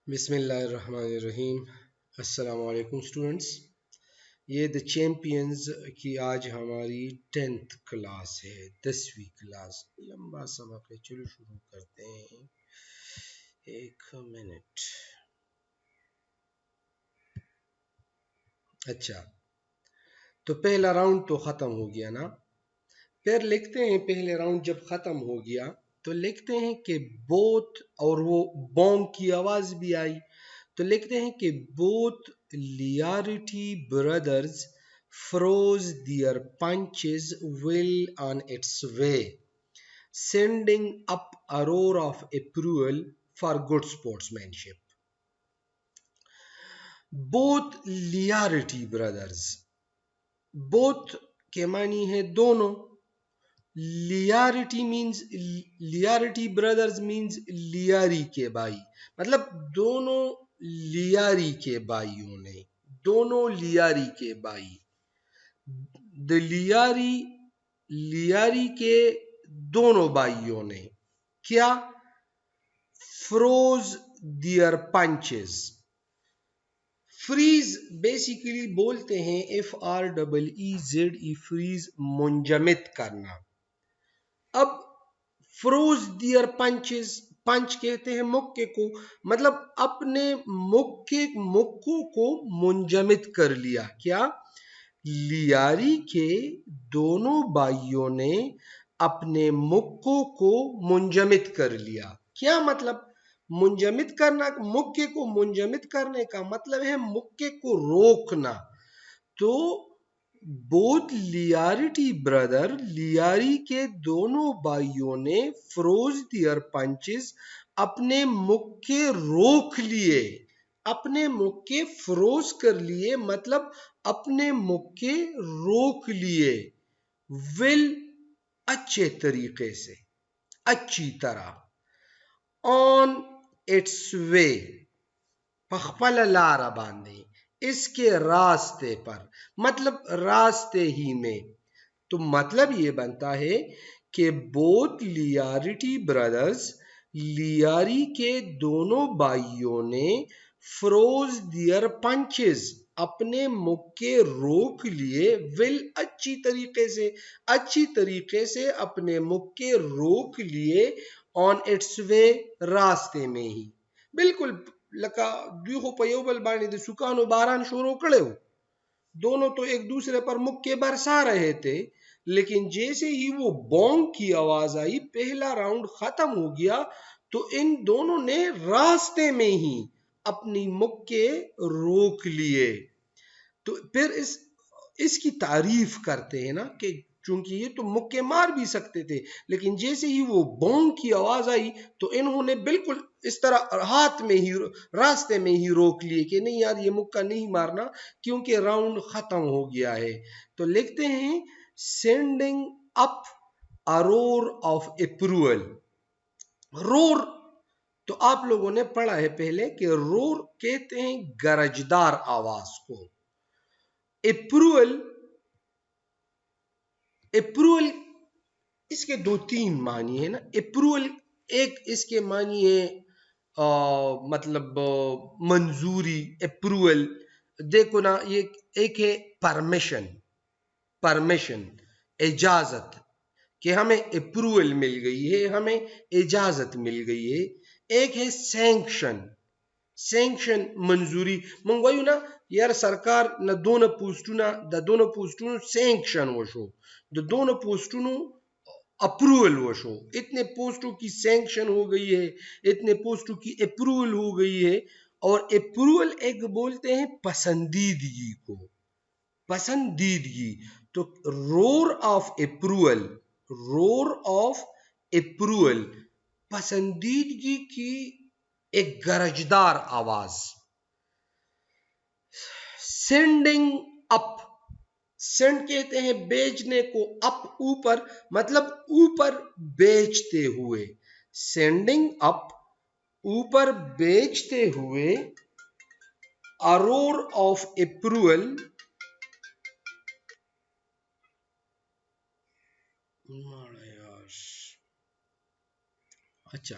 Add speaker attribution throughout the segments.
Speaker 1: بسم اللہ الرحمن الرحیم۔ السلام علیکم اسٹوڈنٹس، یہ دا چیمپئنز کی آج ہماری 10th کلاس ہے، 10ویں کلاس۔ لمبا سبق ہے، چلو شروع کرتے ہیں۔ ایک منٹ۔ اچھا، تو پہلا راؤنڈ تو ختم ہو گیا نا، پھر لکھتے ہیں پہلے راؤنڈ جب ختم ہو گیا تو لکھتے ہیں کہ بوتھ، اور وہ بوم کی آواز بھی آئی، تو لکھتے ہیں کہ both Liarity brothers froze their punches well on its way, sending up a roar of approval for good sportsmanship. Both Liarity brothers، both کے معنی ہے دونوں، لیارٹی برادرز مینز لیاری کے بھائی، مطلب دونوں لیاری کے بھائیوں نے، دونوں لیاری کے بھائی، لیاری کے دونوں بھائیوں نے کیا؟ Feroz their punches. Freeze basically بولتے ہیں FREEZE، فریز منجمد کرنا۔ اب فروز دیئر پنچز، پنچ کہتے ہیں مکے کو، مطلب اپنے مکوں کو منجمد کر لیا۔ کیا؟ لیاری کے دونوں بھائیوں نے اپنے مکوں کو منجمد کر لیا۔ کیا مطلب منجمد کرنا؟ مکے کو منجمد کرنے کا مطلب ہے مکے کو روکنا۔ تو both Liarity brother، لیاری کے دونوں بھائیوں نے فروز دیئر پنچز، اپنے مکے روک لیے، اپنے مکے فروز کر لیے، مطلب اپنے مکے روک لیے، ول اچھے طریقے سے، اچھی طرح، آن اٹس وے پخپل لارا باندھے، اس کے راستے پر، مطلب راستے ہی میں۔ تو مطلب یہ بنتا ہے کہ both Liarity brothers، لیاری کے دونوں بھائیوں نے فروز دیئر پنچز، اپنے مکے روک لیے، ول اچھی طریقے سے اپنے مکے روک لیے، آن اٹس وے راستے میں ہی، بالکل لکا دیکھو پیو بل بانی دے سکانو باران شروع کڑے ہو، دونوں تو ایک دوسرے پر مکے برسا رہے تھے، لیکن جیسے ہی وہ بونگ کی آواز آئی، پہلا راؤنڈ ختم ہو گیا، تو ان دونوں نے راستے میں ہی اپنی مکے روک لیے۔ تو پھر اس کی تعریف کرتے ہیں نا کہ چونکہ یہ تو مکے مار بھی سکتے تھے، لیکن جیسے ہی وہ بونگ کی آواز آئی تو انہوں نے بالکل اس طرح ہاتھ میں ہی، راستے میں ہی روک لیے کہ نہیں یار یہ مکہ نہیں مارنا کیونکہ راؤنڈ ختم ہو گیا ہے۔ تو لکھتے ہیں sending up a roar of approval۔ رور تو آپ لوگوں نے پڑھا ہے پہلے کہ رور کہتے ہیں گرجدار آواز کو۔ اپروول اس کے دو تین معنی ہیں نا۔ اپروول ایک اس کے معنی ہے مطلب منظوری، اپروول دیکھو نا، یہ ایک ہے پرمیشن، اجازت، کہ ہمیں اپروول مل گئی ہے، ہمیں اجازت مل گئی ہے۔ ایک ہے سینکشن منظوری، منگوائیو نا یار سرکار نہ دونوں پوسٹوں سینکشن وشو، دونوں پوسٹوں اپروول وشو، اتنے پوسٹوں کی سینکشن ہو گئی ہے، اتنے پوسٹوں کی اپروول ہو گئی ہے۔ اور اپروول ایک بولتے ہیں پسندیدگی کو، پسندیدگی۔ تو رور آف اپروول پسندیدگی کی ایک گرجدار آواز۔ سینڈنگ اپ، سینڈ کہتے ہیں بیچنے کو، اپ اوپر، مطلب اوپر بیچتے ہوئے، سینڈنگ اپ اوپر بیچتے ہوئے، a roar of approval، اچھا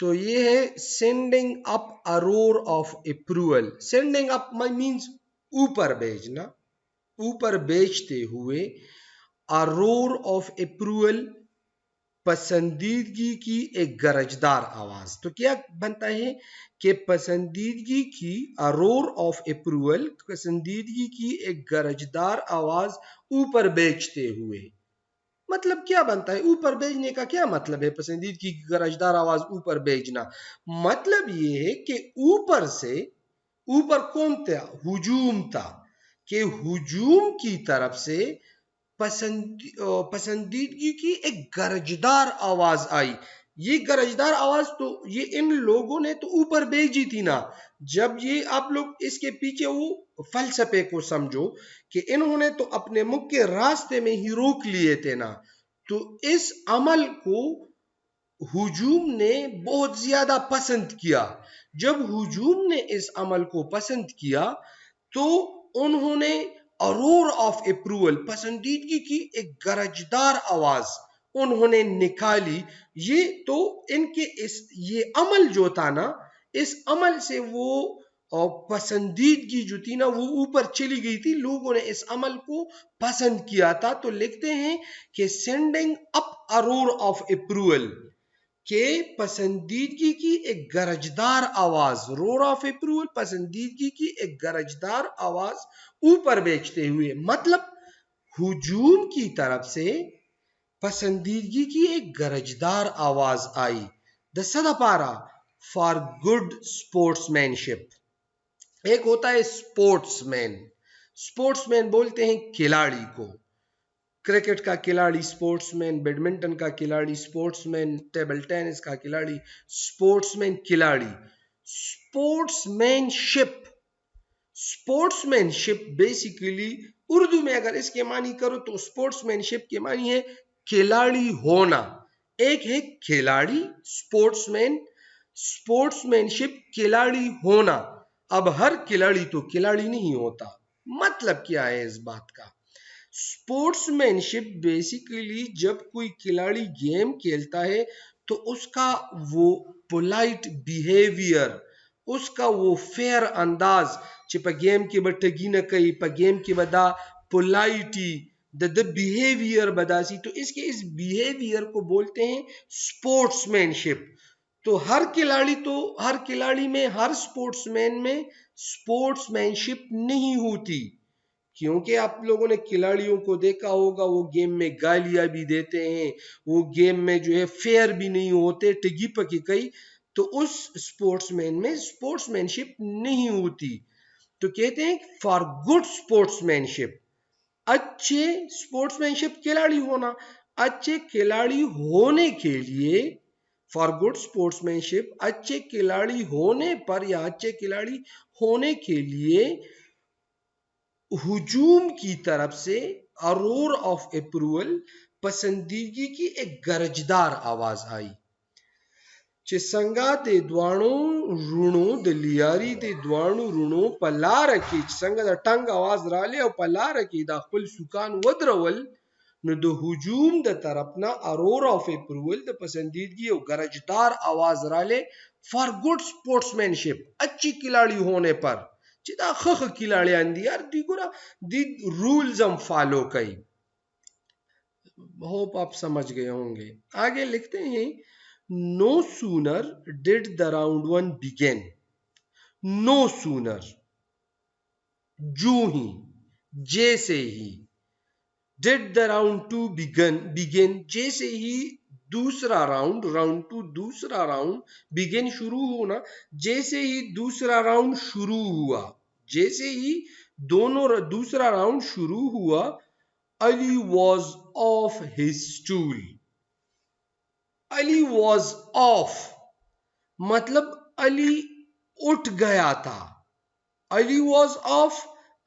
Speaker 1: تو یہ ہے sending up error of approval. Sending up means اوپر بھیجنا، اوپر بھیجتے ہوئے. ارور آف اپروول پسندیدگی کی ایک گرجدار آواز. تو کیا بنتا ہے کہ پسندیدگی کی ارور آف اپروول، پسندیدگی کی ایک گرجدار آواز اوپر بیچتے ہوئے. مطلب کیا بنتا ہے اوپر بھیجنے کا؟ کیا مطلب ہے پسندیدگی کی گرجدار آواز اوپر بھیجنا؟ مطلب یہ ہے کہ اوپر سے، اوپر کون تھا؟ ہجوم تھا، کہ ہجوم کی طرف سے پسندیدگی کی ایک گرجدار آواز آئی. یہ گرجدار آواز تو یہ ان لوگوں نے تو اوپر بھیجی تھی نا. جب یہ آپ لوگ اس کے پیچھے وہ فلسفے کو سمجھو کہ انہوں نے تو اپنے مکھ کے راستے میں ہی روک لیے تھے نا. تو اس عمل کو ہجوم نے بہت زیادہ پسند کیا. جب ہجوم نے اس عمل کو پسند کیا تو انہوں نے ارور آف اپروول، پسندیدگی کی ایک گرجدار آواز انہوں نے نکالی. یہ تو ان کے یہ عمل جو تھا نا، اس عمل سے وہ پسندیدگی جو تھی نا وہ اوپر چلی گئی تھی. لوگوں نے اس عمل کو پسند کیا تھا. تو لکھتے ہیں کہ sending up error of approval, کہ پسندیدگی کی ایک گرجدار آواز، رور آف اپروول، پسندیدگی کی ایک گرجدار آواز اوپر بیچتے ہوئے. مطلب ہجوم کی طرف سے پسندیدگی کی ایک گرجدار آواز آئی. دسدہ پارا فار گڈ اسپورٹس مین شپ. ایک ہوتا ہے اسپورٹس مین. اسپورٹس مین بولتے ہیں کھلاڑی کو. کرکٹ کا کھلاڑی اسپورٹس مین، بیڈمنٹن کا کھلاڑی اسپورٹس مین، ٹیبل ٹینس کا کھلاڑی اسپورٹس مین. کھلاڑی اسپورٹس مین شپ. اسپورٹس مین شپ بیسیکلی اردو میں اگر اس کے معنی کرو تو اسپورٹس مین شپ کے معنی ہے کھلاڑی ہونا. ایک ہے کھلاڑی اسپورٹس مین، اسپورٹس مین شپ کھلاڑی ہونا. اب ہر کھلاڑی تو کھلاڑی نہیں ہوتا. مطلب کیا ہے اس بات کا؟ اسپورٹس مین شپ بیسیکلی جب کوئی کھلاڑی گیم کھیلتا ہے تو اس کا وہ پولائٹ بیہیویئر، اس کا وہ فیئر انداز، چې په گیم کې به ټګي نه کوي، په گیم کې به دا پولائٹی د بیہیویئر بداسی. تو اس کے اس بیہیویئر کو بولتے ہیں اسپورٹس مین شپ. تو ہر کھلاڑی میں، ہر اسپورٹس مین میں اسپورٹس مین شپ نہیں ہوتی. کیونکہ آپ لوگوں نے کھلاڑیوں کو دیکھا ہوگا وہ گیم میں گالیاں بھی دیتے ہیں، وہ گیم میں جو ہے فیئر بھی نہیں ہوتے، ٹگی پکی کئی. تو اس اسپورٹس مین میں اسپورٹس مین شپ نہیں ہوتی. تو کہتے ہیں فار گڈ اسپورٹس مین شپ، اچھے اسپورٹس مین شپ کھلاڑی ہونا. اچھے کھلاڑی ہونے کے لیے، فار گڈ اسپورٹس مین شپ، اچھے کھلاڑی ہونے پر یا اچھے کھلاڑی ہونے کے لیے ہجوم کی طرف سے ارور آف اپروول، پسندیدگی کی ایک گرجدار آواز آئی. چې څنګه د دوانو رونو د لیاري د دوانو رونو په لاره کې چې څنګه د ټنګ آواز رالی او په لاره کې دا خپل سوکان ودرول، نو د هجوم د طرفنا ارور آف اپروول، د پسندیدگی او گرجدار آواز رالی فار گڈ سپورٹس مین شپ، اچھی کھلاڑی ہونے پر. چې دا خخ کھلاڑیان دی یار، دی ګوره دی رولز ہم فالو کئی. ہوپ آپ سمجھ گئے ہوں گے. آگے لکھتے ہیں No sooner did the round one begin. No sooner، جو ہی، جیسے ہی. Did the round two begin، جیسے ہی دوسرا راؤنڈ، راؤنڈ ٹو دوسرا راؤنڈ، begin شروع ہونا، جیسے ہی دوسرا راؤنڈ شروع ہوا، جیسے ہی دوسرا راؤنڈ شروع ہوا، علی was off his stool. Ali was of مطلب علی اٹھ گیا تھا. علی واز آف،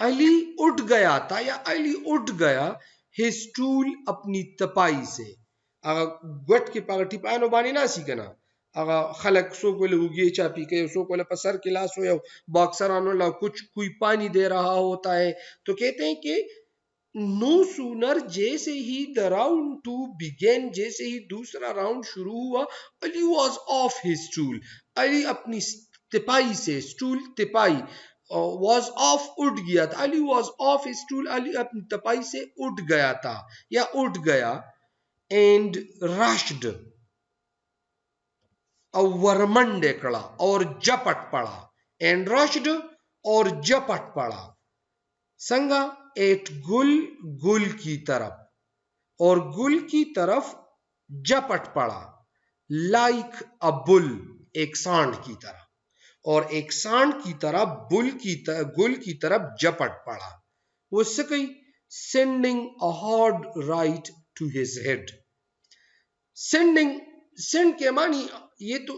Speaker 1: علی اٹھ گیا تھا یا علی اٹھ گیا his stool اپنی تپائی سے. اگر گٹ کے پاگا ٹپانو بانی نا سی کنا اگر خلق سو کو لگے چاپی کے سو کو پسر کلاس ہو یا باکسرانو لا کچھ کوئی پانی دے رہا ہوتا ہے تو کہتے ہیں کہ نو سونر جیسے ہی دا راؤنڈ ٹو بگین جیسے ہی دوسرا راؤنڈ شروع ہوا علی واز آف ہز ٹول علی اپنی تپائی سے اسٹول تپائی واز آف اٹھ گیا تھا علی واز آف ہز ٹول علی اپنی تپائی سے اٹھ گیا تھا یا اٹھ گیا اینڈ رشڈ ورمنڈے کڑا اور جپٹ پڑا اینڈ رشڈ اور جپٹ پڑا سنگا ایٹ گل گل کی طرف اور گل کی طرف جپٹ پڑا لائک ا بل ایک سانڈ کی طرح اور ایک سانڈ کی طرح گل کی طرف جپٹ پڑا وہ سکی sending a hard right to his head. send کے معنی یہ تو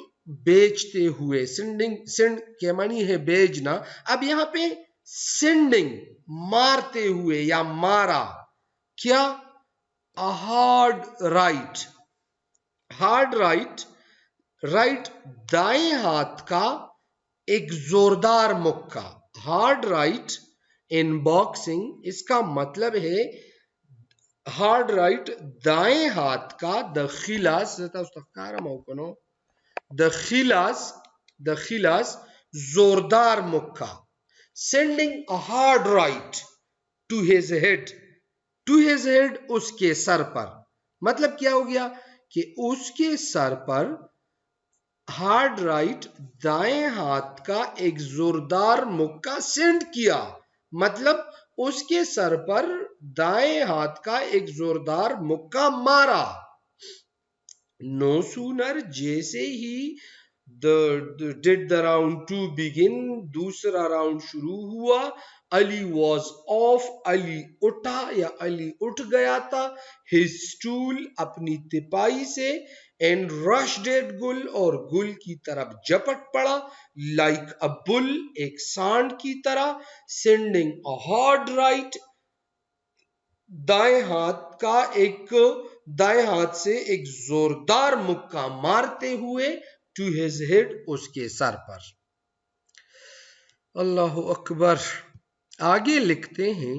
Speaker 1: بیچتے ہوئے send کے معنی ہے بیچنا. اب یہاں پہ sending مارتے ہوئے یا مارا کیا a hard right. hard right دائیں ہاتھ کا ایک زوردار مکہ. hard right ان باکسنگ اس کا مطلب ہے ہارڈ رائٹ دائیں ہاتھ کا دخیلاس زوردار مکہ. sending a hard right to his head اس کے سر پر. مطلب کیا ہو گیا کہ اس کے سر پر ہارڈ رائٹ دائیں ہاتھ کا ایک زوردار مکہ سینڈ کیا. مطلب اس کے سر پر دائیں ہاتھ کا ایک زوردار مکہ مارا. نو سونر جیسے ہی did the round to begin دوسرا راؤنڈ شروع ہوا علی واز آف علی اٹھا یا علی اٹھ گیا تھا his stool اپنی تپائی سے and rushed at گل اور گل کی طرف جپٹ پڑا like a bull ایک سانڈ کی طرح sending a hard right دائیں ہاتھ سے ایک زوردار مکہ مارتے ہوئے to his head اس کے سر پر. اللہ اکبر. آگے لکھتے ہیں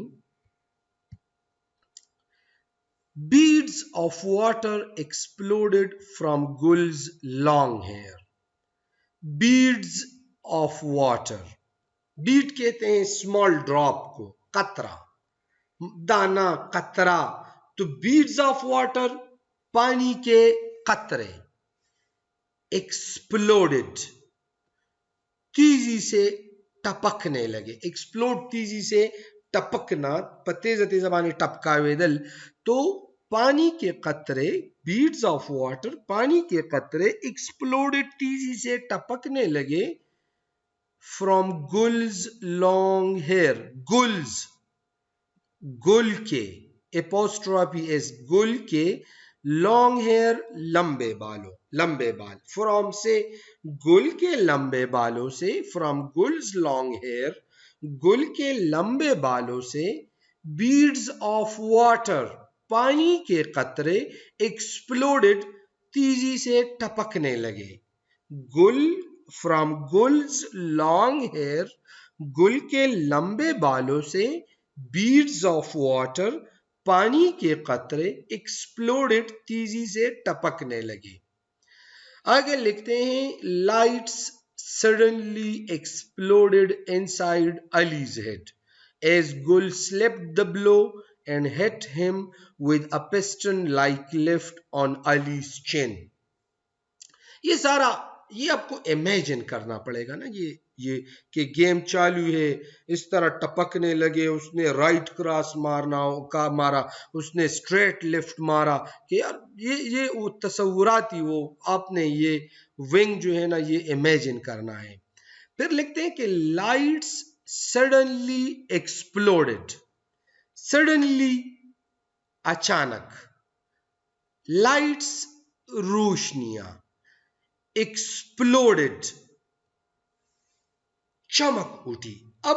Speaker 1: beads of water exploded from Gul's long hair. beads of water. bead کہتے ہیں small drop کو, قطرہ, دانا, قطرہ. تو beads of water پانی کے قطرے exploded تیزی سے ٹپکنے لگے. ایکسپلوڈ تیزی سے ٹپکنا, تیز پانی ٹپکاوے دل. تو پانی کے قطرے بیڈز آف واٹر پانی کے قطرے ایکسپلوڈڈ تیزی سے ٹپکنے لگے فرام گلز لانگ ہیئر. گل کے اپوسٹرافی ایس گل کے لانگ ہیئر لمبے بال. فرام سے گل کے لمبے بالوں سے فرام گلز لانگ ہیئر گل کے لمبے بالوں سے بیڈز آف واٹر پانی کے قطرے ایکسپلوڈڈ تیزی سے ٹپکنے لگے. گل فرام گلز لانگ ہیئر گل کے لمبے بالوں سے بیڈز آف واٹر پانی کے قطرے ایکسپلوڈڈ تیزی سے ٹپکنے لگے. آگے لکھتے ہیں lights suddenly exploded inside Ali's head as Gul slipped the blow and hit him with a piston-like lift on Ali's chin. یہ آپ کو امیجن کرنا پڑے گا نا, یہ کہ گیم چالو ہے, اس طرح ٹپکنے لگے, اس نے رائٹ کراس مارا, اس نے اسٹریٹ لیفٹ مارا, کہ یار یہ وہ تصوراتی وہ آپ نے یہ ونگ جو ہے نا یہ امیجن کرنا ہے. پھر لکھتے ہیں کہ لائٹس سڈنلی ایکسپلوڈڈ. سڈنلی اچانک, لائٹس روشنیاں, ایکسپلوڈڈ چمک اٹھی. اب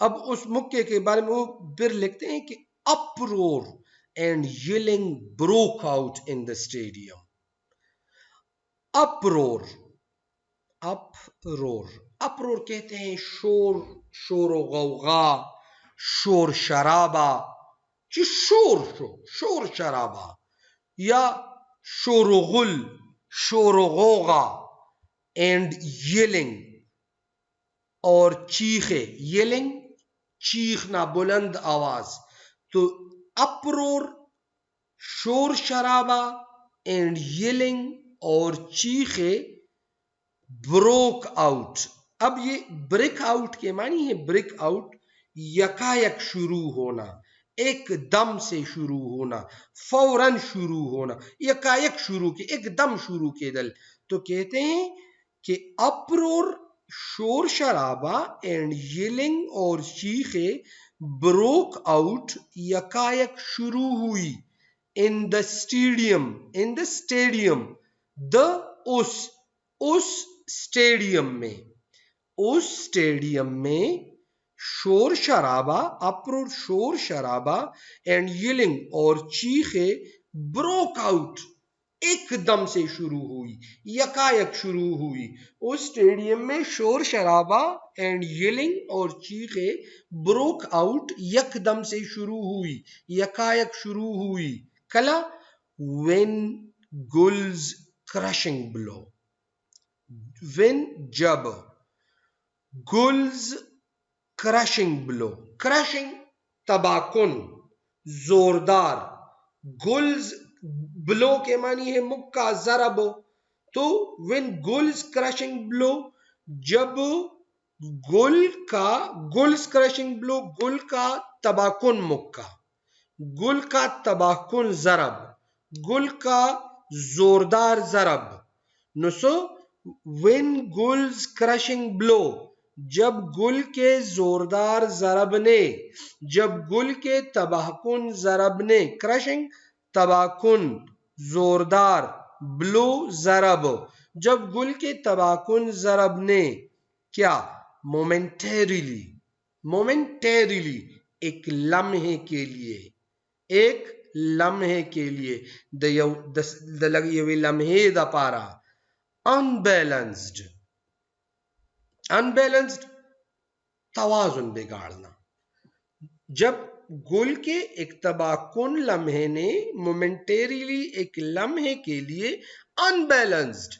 Speaker 1: اب اس مکے کے بارے میں وہ پھر لکھتے ہیں کہ uproar and yelling broke out in the stadium. uproar uproar کہتے ہیں شور و غوغا، شور شرابہ، شور شرابہ، یا شور و غل، شور و غوغا، اینڈ یلنگ، اور چیخے، یلنگ چیخنا، بلند آواز، تو اپرور شور شرابہ اینڈ یلنگ اور چیخے، بروک آؤٹ. اب یہ بریک آؤٹ کے معنی ہے بریک آؤٹ یکایک شروع ہونا، ایک دم سے شروع ہونا، فوراً شروع ہونا، یکایک شروع کے، ایک دم شروع کے دل. تو کہتے ہیں کہ اپرور شور شرابہ اینڈ یلنگ اور چیخے بروک آؤٹ یکایک شروع ہوئی، in the stadium, in the stadium, the اس اسٹیڈیم میں، اس اسٹیڈیم میں شور شرابہ، اپرور شور شرابہ، اینڈ یلنگ اور چیخے بروک آؤٹ ایک دم سے شروع ہوئی، یکایک شروع ہوئی. اس اسٹیڈیم میں شور شرابہ اینڈ یلنگ اور چیخے بروک آؤٹ یک دم سے شروع ہوئی، یکایک شروع ہوئی. کلا when gulls crushing blow، when جب گلز کرشنگ بلو، کرشنگ تباہ کن، زوردار، گلز بلو کے معنی ہے مکہ، ضرب. تو when gulls crushing blow، جب گلز کرشنگ بلو، گل کا تباہ کن مکہ، گل کا تباہ کن ضرب، گل کا زوردار ضرب. نسو when gulls crushing blow، جب گل کے زوردار ضرب نے، جب گل کے تباہ کن ضرب نے، کرشنگ تباہ کن، زوردار، بلو ضرب، جب گل کے تباہ کن ضرب نے کیا، مومنٹیریلی ایک لمحے کے لیے، ایک لمحے کے لیے، د لگی لمحے دا پارا، unbalanced توازن بگاڑنا. جب گل کے ایک تباہ کن لمحے نے مومنٹیریلی ایک لمحے کے لیے unbalanced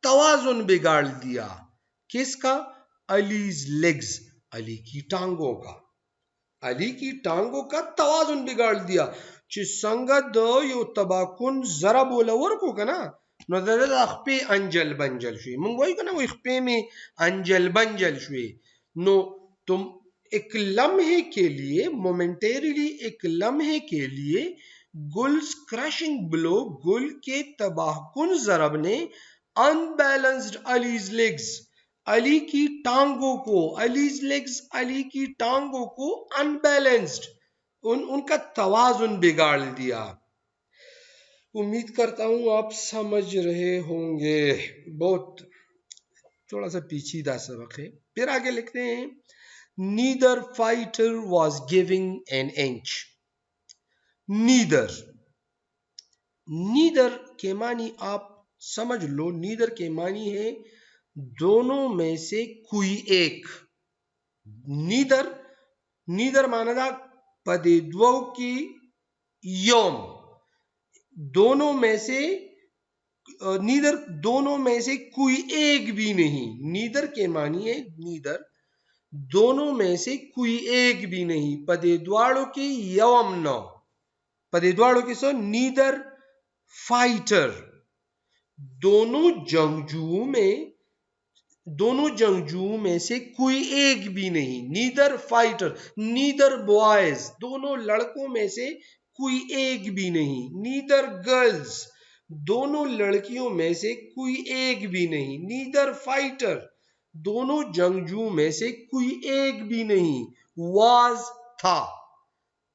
Speaker 1: توازن بگاڑ دیا. کس کا؟ علیز لیگز، علی کی ٹانگوں کا، علی کی ٹانگوں کا توازن بگاڑ دیا. چی سنگت یو تباہ کن ضرب ولور کو کنا، نو دا اخپی انجل بنجل شوی، منگ وہی کنا وہ اخپی میں انجل بنجل شوی. نو تم ایک لمحے کے لیے، مومنٹیریلی ایک لمحے کے لیے، گلز کرشنگ بلو، گل کے تباہ کن ضرب نے unbalanced علیز لیگز، علی کی ٹانگوں کو، علیز لیگز علی کی ٹانگوں کو unbalanced ان کا توازن بگاڑ دیا. امید کرتا ہوں آپ سمجھ رہے ہوں گے، بہت تھوڑا سا پیچیدہ سبق ہے. پھر آگے لکھتے ہیں neither fighter was giving an inch. neither کے معنی آپ سمجھ لو، neither کے معنی ہے دونوں میں سے کوئی ایک. neither مانا تھا پدے دو کی یوم، دونوں میں سے نیدر، دونوں میں سے کوئی ایک بھی نہیں. نیدر کے معنی ہے نیدر دونوں میں سے کوئی ایک بھی نہیں. پدے دواروں کی یوم نو، پدے دواروں کی سو نیدر فائٹر، دونوں جنگجو میں سے کوئی ایک بھی نہیں. نیدر فائٹر، نیدر بوائز، دونوں لڑکوں میں سے کوئی ایک بھی نہیں. نیدر گرلز، دونوں لڑکیوں میں سے کوئی ایک بھی نہیں. نیدر فائٹر، دونوں جنگجو میں سے کوئی ایک بھی نہیں. واز تھا،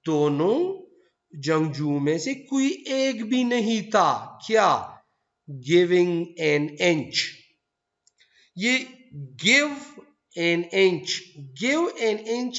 Speaker 1: دونوں جنگجو میں سے کوئی ایک بھی نہیں تھا. کیا؟ giving an inch. یہ give an inch. Give an inch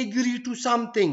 Speaker 1: agree to something,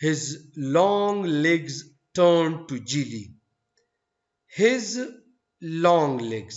Speaker 1: His long legs turned to jelly. His long legs,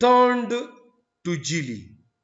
Speaker 1: Turned to jelly.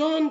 Speaker 1: turn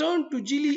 Speaker 1: turn to jelly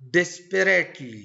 Speaker 1: desperately,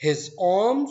Speaker 1: his arms,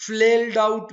Speaker 1: flailed out,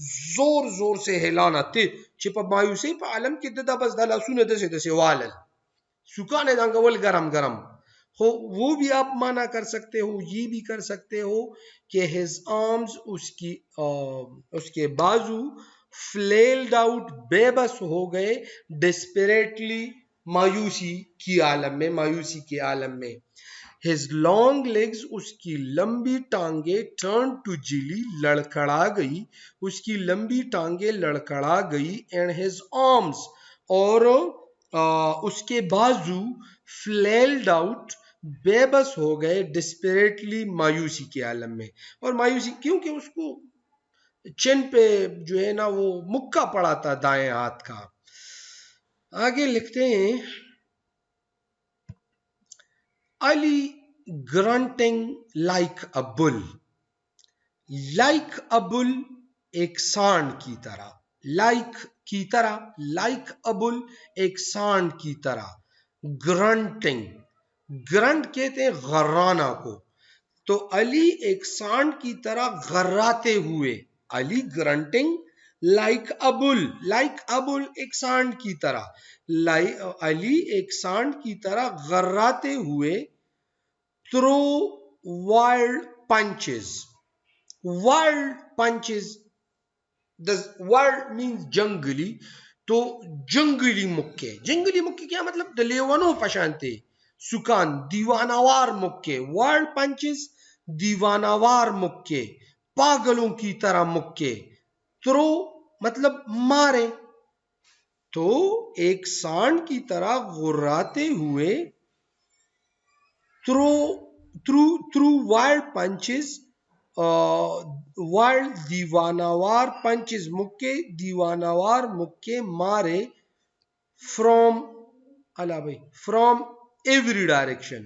Speaker 1: زور زور سے ہلانا تے چې په مایوسی په عالم کې د بس د لاسونه دسه والل سکانے دانگول گرم گرم ہو. وہ بھی آپ مانا کر سکتے ہو، یہ بھی کر سکتے ہو کہ his arms اس کے بازو flailed out بے بس ہو گئے desperately مایوسی کی عالم میں، مایوسی کے عالم میں. his long legs اس کی لمبی ٹانگیں turned to jelly لڑکڑا گئی، اس کی لمبی ٹانگیں لڑکڑا گئی. and his arms اور اس کے بازو flailed out بے بس ہو گئے desperately مایوسی کے عالم میں. اور مایوسی کیونکہ اس کو چن پہ جو ہے نا وہ مکہ پڑا تھا دائیں ہاتھ کا. آگے لکھتے ہیں علی grunting like a bull. like a bull ایک سانڈ کی طرح، like کی طرح، like a bull ایک سانڈ کی طرح. grunting، گرنٹ کہتے ہیں غرانہ کو، تو علی ایک سانڈ کی طرح غراتے ہوئے. علی grunting like a bull، like a bull ایک سانڈ کی طرح، علی ایک سانڈ کی طرح غراتے ہوئے. throw wild punches. wild punches، the wild means جنگلی، تو جنگلی مکے. جنگلی مکے کیا مطلب دلیوانوں پشانتے سکان، دیوانوار مکے. wild punches دیوانوار مکے، پاگلوں کی طرح مکے. throw مطلب مارے، تو ایک سانڈ کی طرح غراتے ہوئے. through wild punches، wild دیوانوار، punches مکے، دیوانوار مکے مارے. from every direction،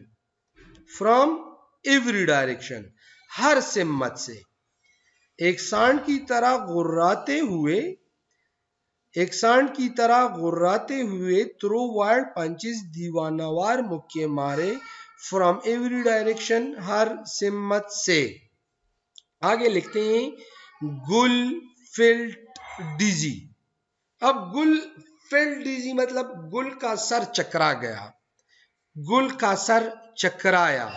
Speaker 1: from every direction ہر سمت سے. ایک سانڈ کی طرح غراتے ہوئے، ایک سانڈ کی طرح غراتے ہوئے. throw wild punches دیوانوار مکے مارے. from every direction ہر سمت سے. آگے لکھتے ہیں گل felt dizzy. اب گل felt dizzy مطلب گل کا سر چکرا گیا، گل کا سر چکرایا.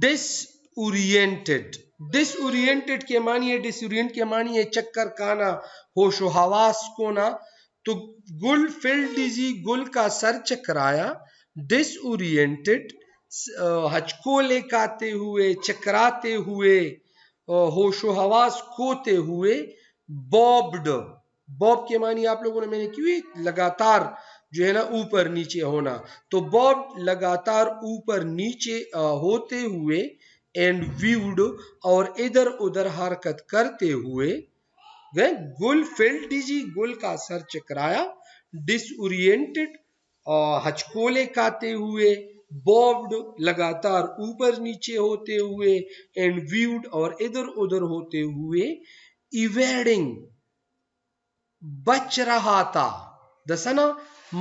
Speaker 1: disoriented، disoriented کے معنی ہے، disorient کے معنی ہے چکر کانا، ہوش و حواس کھونا. تو گل felt dizzy گل کا سر چکرایا. disoriented ہچکولے کاتے ہوئے، چکراتے ہوئے، ہوش و حواس کھوتے ہوئے. bobbed، bob کے معنی آپ لوگوں نے میں نے کیوں لگاتار جو ہے نا اوپر نیچے ہونا، تو bobbed لگاتار اوپر نیچے ہوتے ہوئے. and viewed اور ادھر ادھر حرکت کرتے ہوئے. گل felt dizzy گل کا سر چکرایا. disoriented ہچکولے کاتے ہوئے. bobbed لگاتار اوپر نیچے ہوتے ہوئے. and viewed اور ادھر ادھر ہوتے ہوئے. evading بچ رہا تھا. دسنا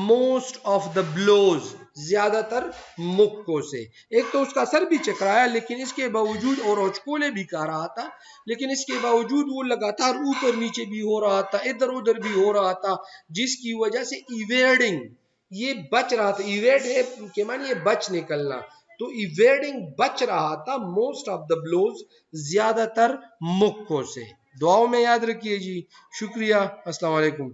Speaker 1: most of the blows زیادہ تر مکوں سے. ایک تو اس کا سر بھی چکرایا لیکن اس کے باوجود، اور ہچکولے بھی کھا رہا تھا لیکن اس کے باوجود وہ لگاتار اوپر نیچے بھی ہو رہا تھا، ادھر ادھر بھی ہو رہا تھا، جس کی وجہ سے evading یہ بچ رہا تھا. ایویڈ ہے کہ معنی یہ بچ نکلنا، تو ایویڈنگ بچ رہا تھا موسٹ آف دا بلوز زیادہ تر مکوں سے. دعاؤں میں یاد رکھیے جی. شکریہ. السلام علیکم.